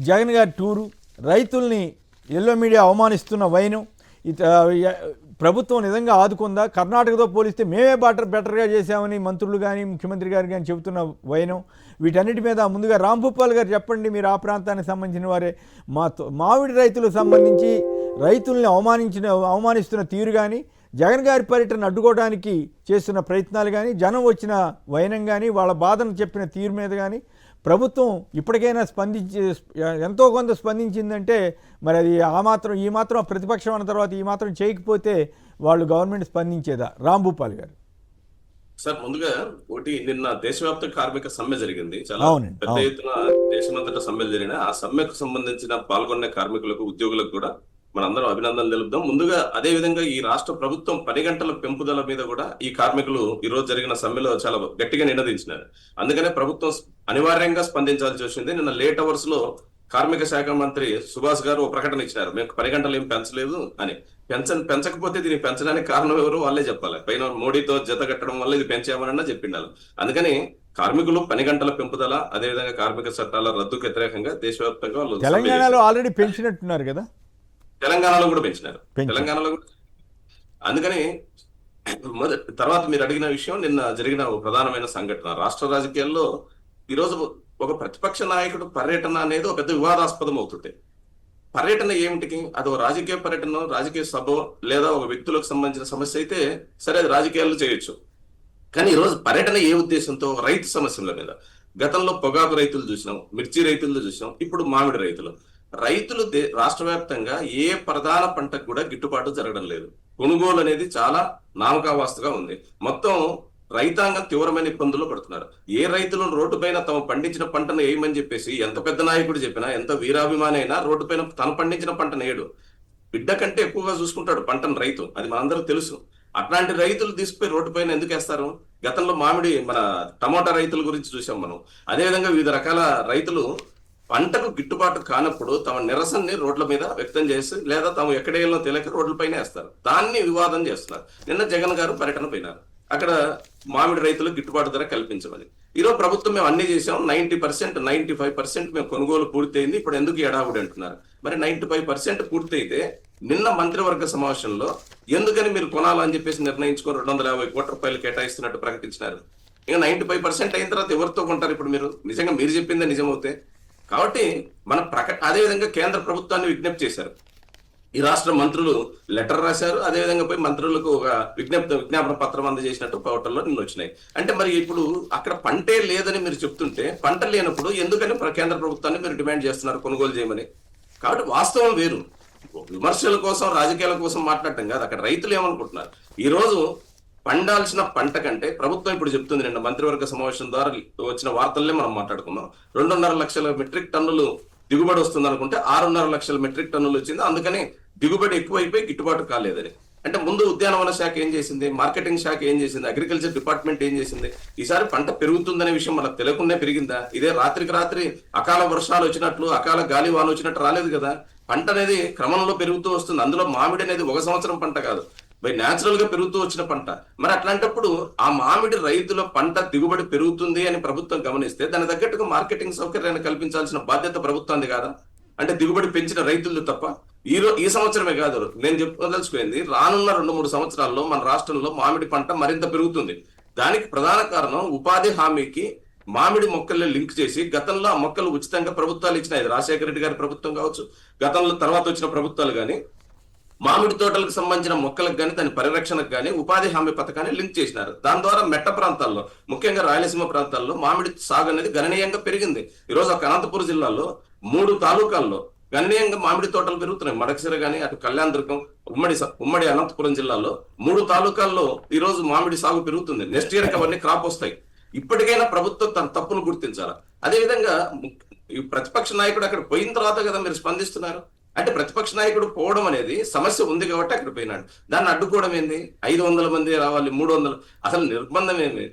జగన్ గారి టూరు, రైతుల్ని yellow media అవమానిస్తున్న వైనం, ప్రభుత్వం నిజంగా ఆదుకుందా? కర్ణాటకతో పోలిస్తే మేమే బెటర్గా చేశామని మంత్రులు కానీ ముఖ్యమంత్రి గారు కానీ చెబుతున్న వైనం, వీటన్నిటి మీద ముందుగా రాంభూపాల్ గారు చెప్పండి. మీరు ఆ ప్రాంతానికి సంబంధించిన వారే. మామిడి రైతులకు సంబంధించి రైతుల్ని అవమానిస్తున్న తీరు కానీ, జగన్ గారి పర్యటన అడ్డుకోవడానికి చేస్తున్న ప్రయత్నాలు కానీ, జనం వచ్చిన వైనం కానీ, వాళ్ళ బాధను చెప్పిన తీరు మీద కానీ ప్రభుత్వం ఇప్పటికైనా ఎంతో కొంత స్పందించిందంటే మరి అది ఈ మాత్రం ప్రతిపక్షం అన్న తర్వాత ఈ మాత్రం చేయకపోతే వాళ్ళు గవర్నమెంట్ స్పందించేదా? రాంభూపాల్ గారు. సార్, ముందుగా ఒకటి, నిన్న దేశవ్యాప్త కార్మిక సమ్మె జరిగింది. చాలా పెద్ద ఎత్తున దేశమంతటా సమ్మెలు జరిగిన ఆ సమ్మెకు సంబంధించిన పాల్గొన్న కార్మికులకు, ఉద్యోగులకు కూడా మనందరం అభినందనలు తెలుపుదాం. ముందుగా అదే విధంగా ఈ రాష్ట్ర ప్రభుత్వం 10 గంటల పెంపుదల మీద కూడా ఈ కార్మికులు ఈ రోజు జరిగిన సమ్మెలో చాలా గట్టిగా నినదించినారు. అందుకనే ప్రభుత్వం అనివార్యంగా స్పందించాల్సి వచ్చింది. నిన్న లేట్ అవర్స్ లో కార్మిక శాఖ మంత్రి సుభాష్ గారు ఒక ప్రకటన ఇచ్చినారు, మేము 10 గంటలు ఏం పెంచలేదు అని. పెంచకపోతే దీన్ని పెంచడానికి కారణం ఎవరు వాళ్ళే చెప్పాలి. పైన మోడీతో జత కట్టడం వల్ల ఇది పెంచామనన్నా చెప్పిండాలి. అందుకని కార్మికులు 10 గంటల పెంపుదల, అదేవిధంగా కార్మిక చట్టాల రద్దుకు వ్యతిరేకంగా దేశవ్యాప్తంగా వాళ్ళు తెలంగాణలో ఆల్రెడీ పెంచినట్టున్నారు కదా, తెలంగాణలో కూడా పెంచినారు. తెలంగాణలో కూడా. అందుకని తర్వాత మీరు అడిగిన విషయం, నిన్న జరిగిన ఒక ప్రధానమైన సంఘటన రాష్ట్ర రాజకీయాల్లో ఈరోజు ఒక ప్రతిపక్ష నాయకుడు పర్యటన అనేది ఒక పెద్ద వివాదాస్పదం అవుతుంది. పర్యటన ఏమిటికి? అది ఒక రాజకీయ పర్యటన, రాజకీయ సభ, లేదా ఒక వ్యక్తులకు సంబంధించిన సమస్య అయితే సరే, అది రాజకీయాల్లో చేయొచ్చు. కానీ ఈరోజు పర్యటన ఏ ఉద్దేశంతో? రైతు సమస్యల మీద. గతంలో పొగాకు రైతులు చూసినాం, మిర్చి రైతులు చూసినాం, ఇప్పుడు మామిడి రైతులు. రైతులు రాష్ట్ర వ్యాప్తంగా ఏ ప్రధాన పంటకు కూడా గిట్టుబాటు జరగడం లేదు. కొనుగోలు అనేది చాలా నామకావాస్తుగా ఉంది. మొత్తం రైతాంగం తీవ్రమైన ఇబ్బందులు పడుతున్నారు. ఏ రైతులు రోడ్డు పైన తమ పండించిన పంటను వేయమని చెప్పేసి ఎంత పెద్ద నాయకుడు చెప్పినా, ఎంత వీరాభిమాని అయినా రోడ్డు పైన తను పండించిన పంటను వేయడు. బిడ్డ కంటే ఎక్కువగా చూసుకుంటాడు పంటను రైతు, అది మనందరూ తెలుసు. అట్లాంటి రైతులు తీసుకుపోయి రోడ్డు పైన ఎందుకు వేస్తారు? గతంలో మన టమోటా రైతుల గురించి చూసాం మనం. అదేవిధంగా వివిధ రకాల రైతులు పంటకు గిట్టుబాటు కానప్పుడు తమ నిరసనని రోడ్ల మీద వ్యక్తం చేసి, లేదా తాము ఎక్కడేళ్ళలో తెలియక రోడ్లపైన వేస్తారు. దాన్ని వివాదం చేస్తున్నారు. నిన్న జగన్ గారు పర్యటన పోయినారు. అక్కడ మామిడి రైతులకు గిట్టుబాటు ధర కల్పించమని. ఈరోజు ప్రభుత్వం మేము అన్ని చేసాం, 90%, 95% మేము కొనుగోలు పూర్తయింది, ఇప్పుడు ఎందుకు ఎడావుడి అంటున్నారు. మరి 95% పూర్తయితే నిన్న మంత్రివర్గ సమావేశంలో ఎందుకని మీరు కొనాలని చెప్పేసి నిర్ణయించుకొని 250 కోట్ల రూపాయలు కేటాయిస్తున్నట్టు ప్రకటించినారు. ఇంకా 95% అయిన తర్వాత ఎవరితో కొంటారు ఇప్పుడు? నిజంగా మీరు చెప్పిందే నిజమవుతే. కాబట్టి అదేవిధంగా కేంద్ర ప్రభుత్వాన్ని విజ్ఞప్తి చేశారు. ఈ రాష్ట్ర మంత్రులు లెటర్ రాశారు, అదేవిధంగా పోయి మంత్రులకు ఒక విజ్ఞాపన పత్రం అందజేసినట్టు పోర్టల్లో నిన్న వచ్చినాయి. అంటే మరి ఇప్పుడు అక్కడ పంటే లేదని మీరు చెప్తుంటే, పంట లేనప్పుడు ఎందుకని కేంద్ర ప్రభుత్వాన్ని మీరు డిమాండ్ చేస్తున్నారు కొనుగోలు చేయమని? కాబట్టి వాస్తవం వేరు. విమర్శల కోసం, రాజకీయాల కోసం మాట్లాడటం కాదు. అక్కడ రైతులు ఏమనుకుంటున్నారు? ఈ రోజు పండాల్సిన పంట కంటే ప్రభుత్వం ఇప్పుడు చెప్తుంది, నిన్న మంత్రివర్గ సమావేశం ద్వారా వచ్చిన వార్తలనే మనం మాట్లాడుకున్నాం, 2.5 లక్షల మెట్రిక్ టన్నులు దిగుబడి వస్తుంది అనుకుంటే 6.5 లక్షల మెట్రిక్ టన్నులు వచ్చింది. అందుకని దిగుబడి ఎక్కువైపోయి గిట్టుబాటు కాలేదని. అంటే ముందు ఉద్యానవన శాఖ ఏం చేసింది, మార్కెటింగ్ శాఖ ఏం చేసింది, అగ్రికల్చర్ డిపార్ట్మెంట్ ఏం చేసింది? ఈసారి పంట పెరుగుతుందనే విషయం మనకు తెలియకుండా పెరిగిందా? ఇదే రాత్రికి రాత్రి అకాల వర్షాలు వచ్చినట్లు, అకాల గాలి వాన వచ్చినట్టు రాలేదు కదా. పంట అనేది క్రమంలో పెరుగుతూ వస్తుంది. అందులో మామిడి అనేది 1 సంవత్సరం పంట కాదు, న్యాచురల్ గా పెరుగుతూ వచ్చిన పంట. మరి అట్లాంటప్పుడు ఆ మామిడి రైతుల పంట దిగుబడి పెరుగుతుంది అని ప్రభుత్వం గమనిస్తే దాని తగ్గట్టుగా మార్కెటింగ్ సౌకర్యాన్ని కల్పించాల్సిన బాధ్యత ప్రభుత్వాన్ని కాదా? అంటే దిగుబడి పెంచిన రైతులు తప్ప ఈ సంవత్సరమే కాదు, నేను చెప్పదలుచుకుంది రానున్న 2-3 సంవత్సరాల్లో మన రాష్ట్రంలో మామిడి పంట మరింత పెరుగుతుంది. దానికి ప్రధాన కారణం ఉపాధి హామీకి మామిడి మొక్కల్ని లింక్ చేసి గతంలో ఆ మొక్కలు ఉచితంగా ప్రభుత్వాలు ఇచ్చినాయి. రాజశేఖర రెడ్డి గారి ప్రభుత్వం కావచ్చు, గతంలో తర్వాత వచ్చిన ప్రభుత్వాలు కానీ మామిడి తోటలకు సంబంధించిన మొక్కలకు కానీ దాని పరిరక్షణకు కానీ ఉపాధి హామీ పథకాన్ని లింక్ చేసినారు. దాని ద్వారా మెట్ట ప్రాంతాల్లో, ముఖ్యంగా రాయలసీమ ప్రాంతాల్లో మామిడి సాగు అనేది గణనీయంగా పెరిగింది. ఈరోజు ఒక అనంతపురం జిల్లాలో 3 తాలూకాల్లో గణనీయంగా మామిడి తోటలు పెరుగుతున్నాయి. మడకసిర కానీ, అటు కళ్యాణదుర్గం, ఉమ్మడి అనంతపురం జిల్లాలో 3 తాలూకాల్లో ఈ రోజు మామిడి సాగు పెరుగుతుంది. నెక్స్ట్ ఇయర్ అవన్నీ క్రాప్ వస్తాయి. ఇప్పటికైనా ప్రభుత్వం తన తప్పును గుర్తించాలి. అదేవిధంగా ఈ ప్రతిపక్ష నాయకుడు అక్కడ పోయిన తర్వాత కదా మీరు స్పందిస్తున్నారు. అంటే ప్రతిపక్ష నాయకుడు పోవడం అనేది సమస్య ఉంది కాబట్టి అక్కడ పోయినాడు. దాన్ని అడ్డుకోవడం ఏంది? 500 మంది రావాలి, 300, అసలు నిర్బంధం ఏమి?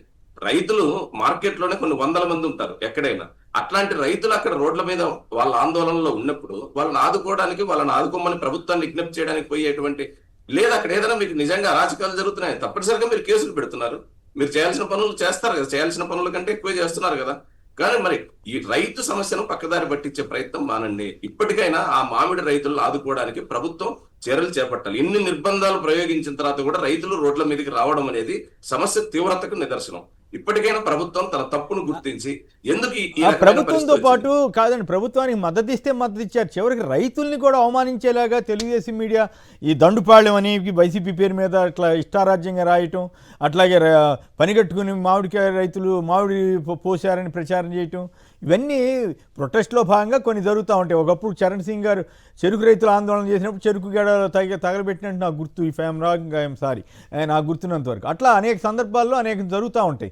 రైతులు మార్కెట్లోనే కొన్ని 100 మంది ఉంటారు ఎక్కడైనా. అట్లాంటి రైతులు అక్కడ రోడ్ల మీద వాళ్ళ ఆందోళనలో ఉన్నప్పుడు వాళ్ళని ఆదుకోవడానికి, వాళ్ళని ఆదుకోమని ప్రభుత్వాన్ని విజ్ఞప్తి చేయడానికి పోయేటువంటి లేదా అక్కడ ఏదైనా మీకు నిజంగా అరాచకాలు జరుగుతున్నాయి, తప్పనిసరిగా మీరు కేసులు పెడుతున్నారు. మీరు చేయాల్సిన పనులు చేస్తారు కదా, చేయాల్సిన పనుల కంటే ఎక్కువ చేస్తున్నారు కదా. కానీ మరి ఈ రైతు సమస్యను పక్కదారి పట్టించే ప్రయత్నం మానండి. ఇప్పటికైనా ఆ మామిడి రైతులను ఆదుకోవడానికి ప్రభుత్వం చర్యలు చేపట్టాలి. ఇన్ని నిర్బంధాలు ప్రయోగించిన తర్వాత కూడా రైతులు రోడ్ల మీదకి రావడం అనేది సమస్య తీవ్రతకు నిదర్శనం. ఇప్పటికైనా ప్రభుత్వం తన తప్పును గుర్తించి ఎందుకు ఈ ఆ రకమైన ప్రభుత్వంతో పరిస్థితి పాటు కాదండి, ప్రభుత్వానికి మద్దతు ఇస్తే మద్దతు ఇచ్చారు, చివరికి రైతుల్ని కూడా అవమానించేలాగా తెలుగుదేశం మీడియా ఈ దండుపాళ్యం అని వైసీపీ పేరు మీద అట్లా ఇష్టారాజ్యంగా రాయటం, అట్లాగే పనిగట్టుకుని మామిడికాయ రైతులు మామిడి పోసారని ప్రచారం చేయటం, ఇవన్నీ ప్రొటెస్ట్లో భాగంగా కొన్ని జరుగుతూ ఉంటాయి. ఒకప్పుడు చరణ్ సింగ్ గారు చెరుకు రైతులు ఆందోళన చేసినప్పుడు చెరుకు గడ తగలబెట్టినట్టు నాకు గుర్తు, if I'm wrong I'm sorry, నాకు గుర్తున్నంత వరకు అట్లా అనేక సందర్భాల్లో అనేక జరుగుతూ ఉంటాయి.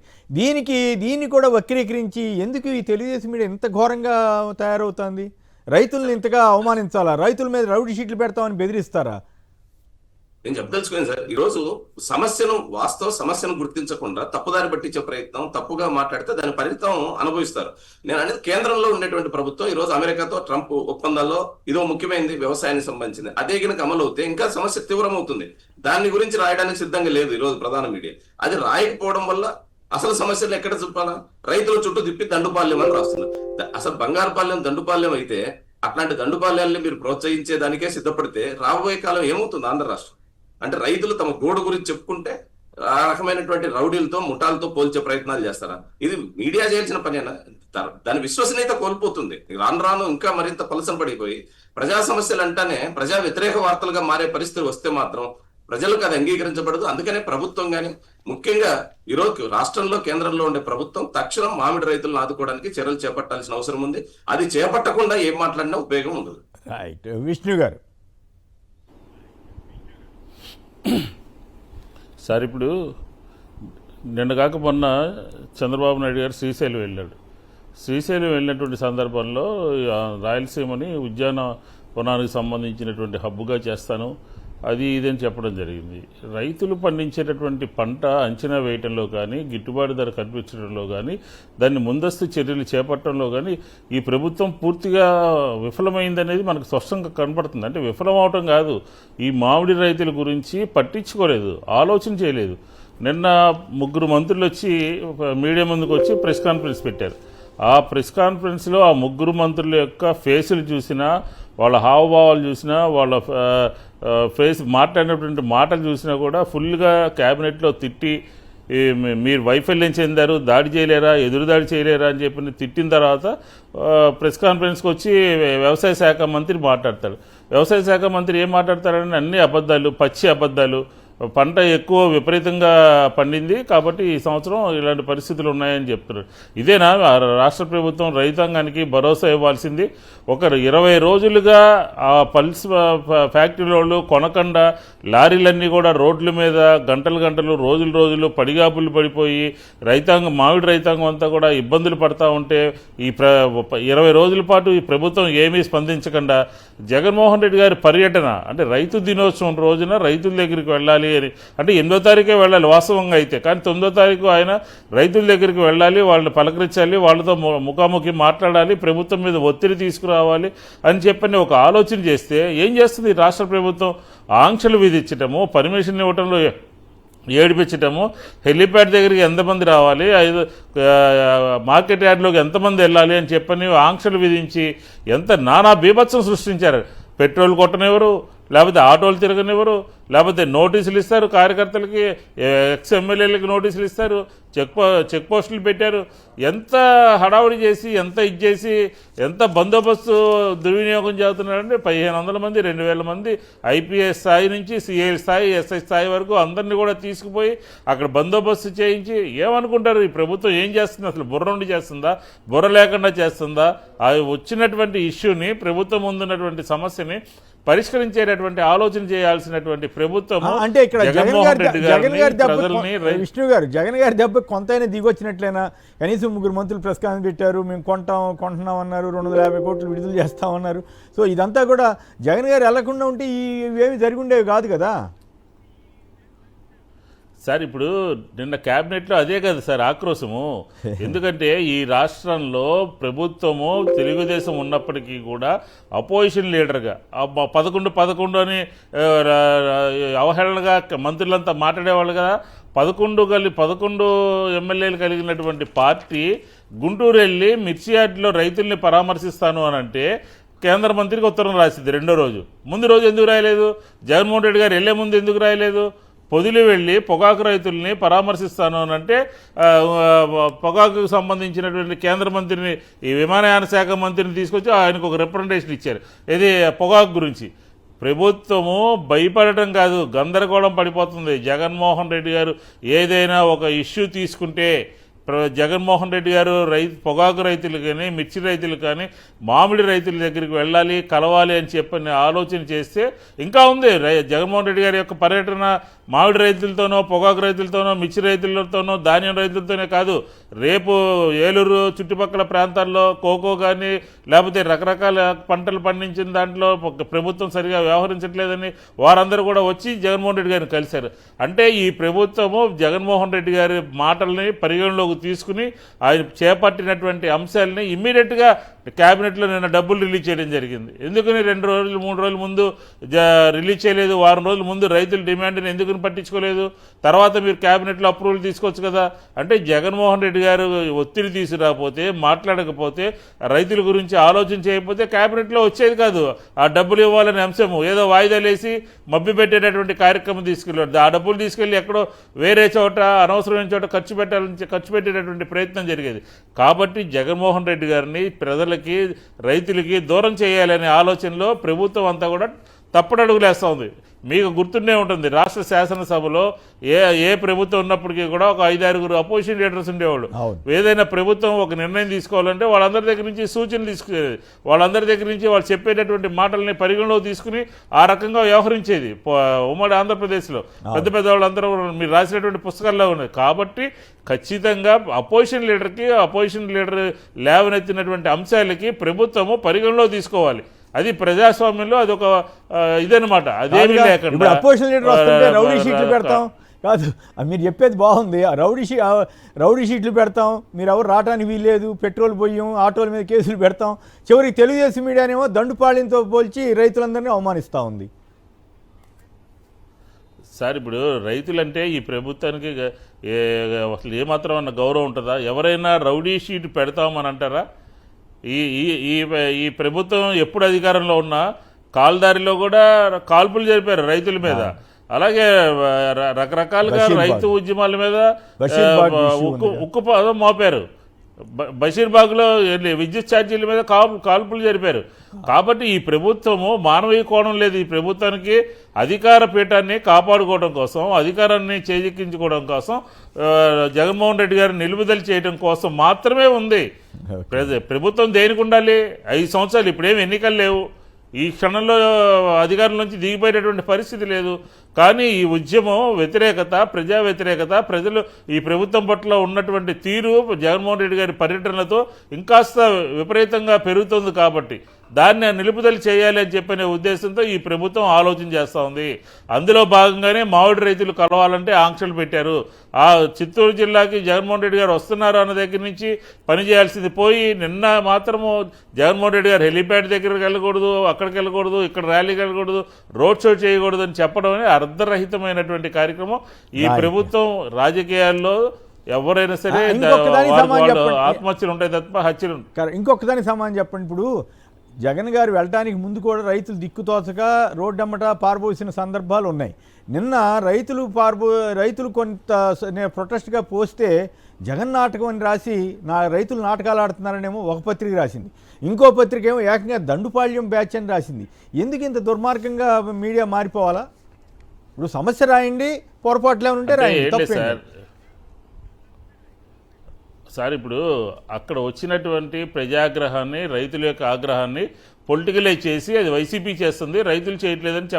దీన్ని కూడా వక్రీకరించి ఎందుకు ఈ తెలుగుదేశం మీడియా ఇంత ఘోరంగా తయారవుతుంది? రైతుల్ని ఇంతగా అవమానించాలా? రైతుల మీద రౌడీ షీట్లు పెడతామని బెదిరిస్తారా? నేను చెప్పదలుచుకోండి సార్, ఈ రోజు వాస్తవ సమస్యను గుర్తించకుండా తప్పుదారి పట్టించే ప్రయత్నం, తప్పుగా మాట్లాడితే దాని ఫలితం అనుభవిస్తారు. నేను అనేది కేంద్రంలో ఉండేటువంటి ప్రభుత్వం ఈ రోజు అమెరికాతో ట్రంప్ ఒప్పందాల్లో ఇదో ముఖ్యమైనది వ్యవసాయానికి సంబంధించింది, అదే కనుక అమలు అవుతే ఇంకా సమస్య తీవ్రమవుతుంది. దాని గురించి రాయడానికి సిద్ధంగా లేదు ఈ రోజు ప్రధాన మీడియా. అది రాయకపోవడం వల్ల అసలు సమస్యలు ఎక్కడ చూపాలా? రైతుల చుట్టూ తిప్పి దండుపాల్యం అని రాస్తుంది. అసలు బంగారుపాలెం దండుపాల్యం అయితే అట్లాంటి దండుపాల్యాన్ని మీరు ప్రోత్సహించేదానికే సిద్ధపడితే రాబోయే కాలం ఏమవుతుంది ఆంధ్ర రాష్ట్రం? అంటే రైతులు తమ గోడు గురించి చెప్పుకుంటే ఆ రకమైనటువంటి రౌడీలతో ముఠాలతో పోల్చే ప్రయత్నాలు చేస్తారా? ఇది మీడియా చేయాల్సిన పనేనా? దాని విశ్వసనీయత కోల్పోతుంది. రాను రాను ఇంకా మరింత పలసం పడిపోయి ప్రజా సమస్యలు అంటానే ప్రజా వ్యతిరేక వార్తలుగా మారే పరిస్థితి వస్తే మాత్రం ప్రజలకు అది అంగీకరించబడదు. అందుకనే ప్రభుత్వం కానీ ముఖ్యంగా ఈరోజు రాష్ట్రంలో కేంద్రంలో ఉండే ప్రభుత్వం తక్షణం మామిడి రైతులను ఆదుకోవడానికి చర్యలు చేపట్టాల్సిన అవసరం ఉంది. అది చేపట్టకుండా ఏం మాట్లాడినా ఉపయోగం ఉండదు. రైట్, విష్ణు గారు. సార్, ఇప్పుడు నిన్న కాక మొన్న చంద్రబాబు నాయుడు గారు శ్రీశైలం వెళ్ళాడు. శ్రీశైలం వెళ్ళినటువంటి సందర్భంలో రాయలసీమని ఉద్యానవనానికి సంబంధించినటువంటి హబ్బుగా చేస్తాను, అది ఇదని చెప్పడం జరిగింది. రైతులు పండించేటటువంటి పంట అంచనా వేయటంలో కానీ, గిట్టుబాటు ధర కల్పించడంలో కానీ, దాన్ని ముందస్తు చర్యలు చేపట్టడంలో కానీ ఈ ప్రభుత్వం పూర్తిగా విఫలమైందనేది మనకు స్పష్టంగా కనపడుతుంది. అంటే విఫలం అవటం కాదు, ఈ మామిడి రైతుల గురించి పట్టించుకోలేదు, ఆలోచన చేయలేదు. నిన్న 3 మంత్రులు వచ్చి మీడియా ముందుకు వచ్చి ప్రెస్ కాన్ఫరెన్స్ పెట్టారు. ఆ ప్రెస్ కాన్ఫరెన్స్లో ఆ 3 మంత్రుల యొక్క ఫేసులు చూసినా, వాళ్ళ హావభావాలు చూసినా, వాళ్ళ ఫేస్ మాట్లాడినటువంటి మాటలు చూసినా కూడా ఫుల్గా క్యాబినెట్లో తిట్టి మీరు వైఫల్యం చెందారు, దాడి చేయలేరా, ఎదురుదాడి చేయలేరా అని చెప్పి తిట్టిన తర్వాత ప్రెస్ కాన్ఫరెన్స్కి వచ్చి వ్యవసాయ శాఖ మంత్రి మాట్లాడతాడు. వ్యవసాయ శాఖ మంత్రి ఏం మాట్లాడతారని అన్ని అబద్ధాలు, పచ్చి అబద్ధాలు. పంట ఎక్కువ విపరీతంగా పండింది కాబట్టి ఈ సంవత్సరం ఇలాంటి పరిస్థితులు ఉన్నాయని చెప్తున్నారు. ఇదేనా రాష్ట్ర ప్రభుత్వం రైతాంగానికి భరోసా ఇవ్వాల్సింది? ఒక 20 రోజులుగా ఆ పల్స్ ఫ్యాక్టరీలో కొనకుండా లారీలన్నీ కూడా రోడ్ల మీద గంటలు రోజులు పడిగాపులు పడిపోయి మామిడి రైతాంగం అంతా కూడా ఇబ్బందులు పడతా ఉంటే ఈ 20 రోజుల పాటు ఈ ప్రభుత్వం ఏమీ స్పందించకుండా జగన్మోహన్ రెడ్డి గారి పర్యటన, అంటే రైతు దినోత్సవం రోజున రైతుల దగ్గరికి వెళ్ళాలి అని, అంటే 8వ తారీఖే వెళ్ళాలి వాస్తవంగా అయితే, కానీ 9వ తారీఖు ఆయన రైతుల దగ్గరికి వెళ్ళాలి, వాళ్ళని పలకరించాలి, వాళ్ళతో ముఖాముఖి మాట్లాడాలి, ప్రభుత్వం మీద ఒత్తిడి తీసుకురావాలి అని చెప్పని ఒక ఆలోచన చేస్తే ఏం చేస్తుంది రాష్ట్ర ప్రభుత్వం? ఆంక్షలు విధించటము, పర్మిషన్ ఇవ్వటంలో ఏడిపించటము, హెలిప్యాడ్ దగ్గరికి ఎంతమంది రావాలి, మార్కెట్ యార్డ్లోకి ఎంతమంది వెళ్ళాలి అని చెప్పని ఆంక్షలు విధించి ఎంత నానా బీభత్సం సృష్టించారు. పెట్రోల్ కొట్టనివ్వరు, లేకపోతే ఆటోలు తిరగనివ్వరు, లేకపోతే నోటీసులు ఇస్తారు కార్యకర్తలకి, ఎమ్మెల్యేలకి నోటీసులు ఇస్తారు, చెక్ పోస్టులు పెట్టారు. ఎంత హడావుడి చేసి, ఎంత ఇచ్చేసి, ఎంత బందోబస్తు దుర్వినియోగం చేస్తున్నారంటే 1500 మంది, 2000 మంది ఐపీఎస్ స్థాయి నుంచి సిఐ స్థాయి, ఎస్ఐ స్థాయి వరకు అందరినీ కూడా తీసుకుపోయి అక్కడ బందోబస్తు చేయించి ఏమనుకుంటారు ఈ ప్రభుత్వం ఏం చేస్తుంది? అసలు బుర్ర నుండి చేస్తుందా, బుర్ర లేకుండా చేస్తుందా? వచ్చినటువంటి ఇష్యూని, ప్రభుత్వం ముందున్నటువంటి సమస్యని పరిష్కరించేటటువంటి ఆలోచన చేయాల్సినటువంటి ప్రభుత్వం అంటే ఇక్కడ జగన్ గారి విష్ణు గారు జగన్ గారి దెబ్బ కొంతైనా దిగొచ్చినట్లయినా? కనీసం 3 మంత్రులు ప్రెస్ కాన్ఫరెన్స్ పెట్టారు, మేము కొంటున్నాం అన్నారు, 250 కోట్లు విడుదల చేస్తామన్నారు. సో ఇదంతా కూడా జగన్ గారు వెళ్లకుండా ఉంటే ఇవేమి జరిగి ఉండేవి కాదు కదా సార్. ఇప్పుడు నిన్న క్యాబినెట్లో అదే కదా సార్ ఆక్రోశము. ఎందుకంటే ఈ రాష్ట్రంలో ప్రభుత్వము తెలుగుదేశం ఉన్నప్పటికీ కూడా అపోజిషన్ లీడర్గా 11 అని అవహేళనగా మంత్రులంతా మాట్లాడేవాళ్ళు కదా. 11 ఎమ్మెల్యేలు కలిగినటువంటి పార్టీ గుంటూరు వెళ్ళి మిర్చి యార్డ్లో రైతుల్ని పరామర్శిస్తాను అని అంటే కేంద్ర మంత్రికి ఉత్తరం రాసింది రెండో రోజు. ముందు రోజు ఎందుకు రాయలేదు? జగన్మోహన్ రెడ్డి గారు వెళ్లే ముందు ఎందుకు రాయలేదు? పొదిలి వెళ్ళి పొగాకు రైతుల్ని పరామర్శిస్తాను అని అంటే పొగాకుకు సంబంధించినటువంటి కేంద్ర మంత్రిని, ఈ విమానయాన శాఖ మంత్రిని తీసుకొచ్చి ఆయనకు ఒక రిప్రజెంటేషన్ ఇచ్చారు. ఇది పొగాకు గురించి. ప్రభుత్వము భయపడటం కాదు, గందరగోళం పడిపోతుంది. జగన్మోహన్ రెడ్డి గారు ఏదైనా ఒక ఇష్యూ తీసుకుంటే జగన్మోహన్ రెడ్డి గారు పొగాకు రైతులు కానీ, మిర్చి రైతులు కానీ, మామిడి రైతుల దగ్గరికి వెళ్ళాలి, కలవాలి అని చెప్పని ఆలోచన చేస్తే ఇంకా ఉంది. జగన్మోహన్ రెడ్డి గారి యొక్క పర్యటన మామిడి రైతులతోనో, పొగాకు రైతులతోనో, మిర్చి రైతులతోనో, ధాన్యం రైతులతోనే కాదు, రేపు ఏలూరు చుట్టుపక్కల ప్రాంతాల్లో కోకో కానీ లేకపోతే రకరకాల పంటలు పండించిన దాంట్లో ప్రభుత్వం సరిగా వ్యవహరించట్లేదని వారందరూ కూడా వచ్చి జగన్మోహన్ రెడ్డి గారిని కలిశారు. అంటే ఈ ప్రభుత్వము జగన్మోహన్ రెడ్డి గారి మాటల్ని పరిగణలోకి తీసుకుని ఆయన చేపట్టినటువంటి అంశాలని ఇమ్మీడియట్గా క్యాబినెట్లో నిన్న డబ్బులు రిలీజ్ చేయడం జరిగింది. ఎందుకని 2 రోజులు 3 రోజుల ముందు రిలీజ్ చేయలేదు? వారం రోజుల ముందు రైతుల డిమాండ్ని ఎందుకని పట్టించుకోలేదు? తర్వాత మీరు క్యాబినెట్లో అప్రూవల్ తీసుకోవచ్చు కదా. అంటే జగన్మోహన్ రెడ్డి గారు ఒత్తిడి తీసుకురాకపోతే, మాట్లాడకపోతే, రైతుల గురించి ఆలోచన చేయకపోతే క్యాబినెట్లో వచ్చేది కాదు ఆ డబ్బులు ఇవ్వాలనే అంశము. ఏదో వాయిదాలేసి మభ్య పెట్టేటటువంటి కార్యక్రమం తీసుకెళ్ళాడు. ఆ డబ్బులు తీసుకెళ్ళి ఎక్కడో వేరే చోట అనవసరమైన చోట ఖర్చు పెట్టేటటువంటి ప్రయత్నం జరిగేది. కాబట్టి జగన్మోహన్ రెడ్డి గారిని ప్రజలకి, రైతులకి దూరం చేయాలనే ఆలోచనలో ప్రభుత్వం అంతా కూడా తప్పడడుగులేస్తూ ఉంది. మీకు గుర్తుండే ఉంటుంది, రాష్ట్ర శాసనసభలో ఏ ప్రభుత్వం ఉన్నప్పటికీ కూడా ఒక 5-6 అపోజిషన్ లీడర్స్ ఉండేవాళ్ళు. ఏదైనా ప్రభుత్వం ఒక నిర్ణయం తీసుకోవాలంటే వాళ్ళందరి దగ్గర నుంచి సూచనలు తీసుకునేది, వాళ్ళందరి దగ్గర నుంచి వాళ్ళు చెప్పేటటువంటి మాటల్ని పరిగణలో తీసుకుని ఆ రకంగా వ్యవహరించేది ఉమ్మడి ఆంధ్రప్రదేశ్లో. పెద్ద పెద్ద వాళ్ళందరూ మీరు రాసినటువంటి పుస్తకాల్లో ఉన్నాయి. కాబట్టి ఖచ్చితంగా అపోజిషన్ లీడర్ లేవనెత్తినటువంటి అంశాలకి ప్రభుత్వము పరిగణలో తీసుకోవాలి. అది ప్రజాస్వామ్యంలో అదొక ఇదనమాట. అదేమీ లేకుండా అపోజిషన్ లీడర్ వస్తుంటే రౌడీ షీట్లు పెడతాం కాదు, మీరు చెప్పేది బాగుంది. రౌడీ షీట్లు పెడతాం, మీరు ఎవరు రావడానికి వీల్లేదు, పెట్రోల్ పోయాం, ఆటోల మీద కేసులు పెడతాం. చివరికి తెలుగుదేశం మీడియానేమో దండుపాళ్యంతో పోల్చి రైతులందరినీ అవమానిస్తూ ఉంది. సార్, ఇప్పుడు రైతులంటే ఈ ప్రభుత్వానికి అసలు ఏమాత్రం అన్న గౌరవం ఉంటుందా? ఎవరైనా రౌడీ షీట్ పెడతామని అంటారా? ఈ ప్రభుత్వం ఎప్పుడు అధికారంలో ఉన్నా కాల్దారిలో కూడా కాల్పులు జరిపారు రైతుల మీద. అలాగే రకరకాలుగా రైతు ఉద్యమాల మీద ఉక్కు మోపారు. బషీర్బాగ్లో విద్యుత్ ఛార్జీల మీద కాల్పులు జరిపారు. కాబట్టి ఈ ప్రభుత్వము మానవీయ కోణం లేదు. ఈ ప్రభుత్వానికి అధికార పీఠాన్ని కాపాడుకోవడం కోసం, అధికారాన్ని చేజెక్కించుకోవడం కోసం, జగన్మోహన్ రెడ్డి గారిని నిలుపుదల చేయడం కోసం మాత్రమే ఉంది. ప్రభుత్వం దేనికి ఉండాలి? 5 సంవత్సరాలు, ఇప్పుడేమి ఎన్నికలు లేవు, ఈ క్షణంలో అధికారం నుంచి దిగిపోయేటటువంటి పరిస్థితి లేదు. కానీ ఈ ఉద్యమం వ్యతిరేకత, ప్రజా వ్యతిరేకత, ప్రజలు ఈ ప్రభుత్వం పట్ల ఉన్నటువంటి తీరు జగన్మోహన్ రెడ్డి గారి పర్యటనలతో ఇంకాస్త విపరీతంగా పెరుగుతుంది. కాబట్టి దాన్ని నిలుపుదల చేయాలి అని చెప్పనే ఉద్దేశంతో ఈ ప్రభుత్వం ఆలోచన చేస్తూ ఉంది. అందులో భాగంగానే మామిడి రైతులు కలవాలంటే ఆంక్షలు పెట్టారు. ఆ చిత్తూరు జిల్లాకి జగన్మోహన్ రెడ్డి గారు వస్తున్నారు అన్న దగ్గర నుంచి పనిచేయాల్సింది పోయి, నిన్న మాత్రము జగన్మోహన్ రెడ్డి గారు హెలిప్యాడ్ దగ్గరికి వెళ్ళకూడదు, అక్కడికి వెళ్ళకూడదు, ఇక్కడ ర్యాలీకి వెళ్ళకూడదు, రోడ్ షో చేయకూడదు అని చెప్పడం అనేది అర్ధరహితమైనటువంటి కార్యక్రమం. ఈ ప్రభుత్వం రాజకీయాల్లో ఎవరైనా సరే ఆత్మహత్యలు ఉంటాయి తప్ప హత్యలు. ఇంకొక దానికి సమాధానం చెప్పండి. ఇప్పుడు జగన్ గారు వెళ్ళటానికి ముందు కూడా రైతులు దిక్కుతోచక రోడ్డమ్మట పారబోసిన సందర్భాలు ఉన్నాయి. నిన్న రైతులు కొంత ప్రొటెస్ట్గా పోస్తే జగన్ నాటకం అని రాసి రైతులు నాటకాలు ఆడుతున్నారనేమో ఒక పత్రిక రాసింది, ఇంకో పత్రిక ఏమో ఏకంగా దండుపాళ్యం బ్యాచ్ అని రాసింది. ఎందుకు ఇంత దుర్మార్గంగా మీడియా మారిపోవాలా? ఇప్పుడు సమస్య రాయండి, పొరపాట్లు ఏమైనా ఉంటే రాయండి. సార్, ఇప్పుడు అక్కడ వచ్చినటువంటి ప్రజాగ్రహాన్ని, రైతుల యొక్క ఆగ్రహాన్ని పొలిటికలైజ్ చేసి అది వైసీపీ చేస్తుంది, రైతులు చేయట్లేదని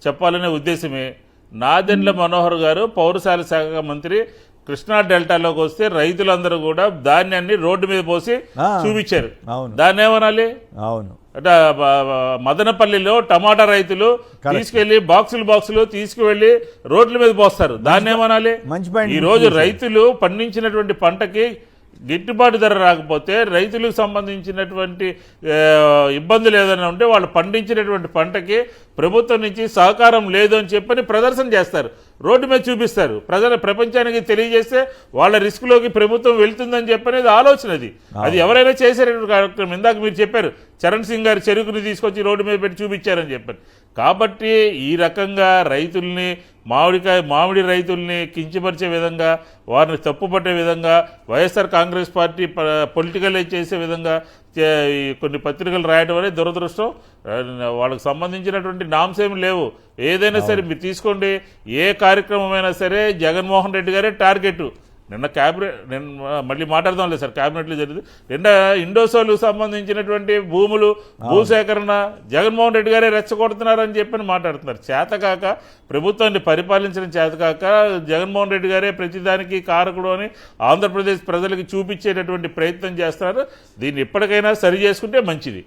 చెప్పాలనే ఉద్దేశమే. నాదెండ్ల మనోహర్ గారు పౌరశాల శాఖ మంత్రి కృష్ణా డెల్టాలోకి వస్తే రైతులందరూ కూడా ధాన్యాన్ని రోడ్డు మీద పోసి చూపించారు. దాన్ని ఏమనాలి? అవును, అంటే మదనపల్లిలో టమాటా రైతులు తీసుకెళ్లి బాక్సులు తీసుకువెళ్లి రోడ్ల మీద పోస్తారు. దాన్ని ఏమనాలి? ఈ రోజు రైతులు పండించినటువంటి పంటకి గిట్టుబాటు ధర రాకపోతే, రైతులకు సంబంధించినటువంటి ఇబ్బందులు ఏదైనా ఉంటే వాళ్ళు పండించినటువంటి పంటకి ప్రభుత్వం నుంచి సహకారం లేదు అని చెప్పని ప్రదర్శన చేస్తారు. రోడ్డు మీద చూపిస్తారు, ప్రపంచానికి తెలియజేస్తే వాళ్ళ రిస్క్లోకి ప్రభుత్వం వెళ్తుందని చెప్పనేది ఆలోచన. అది ఎవరైనా చేసేటువంటి కార్యక్రమం. ఇందాక మీరు చెప్పారు చరణ్ సింగ్ గారు చెరుకుని తీసుకొచ్చి రోడ్డు మీద పెట్టి చూపించారని చెప్పారు. కాబట్టి ఈ రకంగా రైతుల్ని మామిడి రైతుల్ని కించపరిచే విధంగా, వారిని తప్పుపట్టే విధంగా, వైఎస్ఆర్ కాంగ్రెస్ పార్టీ పొలిటికలైజ్ చేసే విధంగా కొన్ని పత్రికలు రాయడం అనేది దురదృష్టం. వాళ్ళకి సంబంధించినటువంటి నామ్స్ ఏమి లేవు. ఏదైనా సరే మీరు తీసుకోండి, ఏ కార్యక్రమమైనా సరే జగన్మోహన్ రెడ్డి గారే టార్గెట్. నిన్న మళ్ళీ మాట్లాడదాం లేదు సార్, క్యాబినెట్లో జరిగింది. ఇండోసోల్కు సంబంధించినటువంటి భూసేకరణ జగన్మోహన్ రెడ్డి గారే రెచ్చగొడుతున్నారని చెప్పని మాట్లాడుతున్నారు. చేతకాక, ప్రభుత్వాన్ని పరిపాలించడం చేతకాక జగన్మోహన్ రెడ్డి గారే ప్రతిదానికి కారకుడు అని ఆంధ్రప్రదేశ్ ప్రజలకి చూపించేటటువంటి ప్రయత్నం చేస్తున్నారు. దీన్ని ఎప్పటికైనా సరి చేసుకుంటే మంచిది.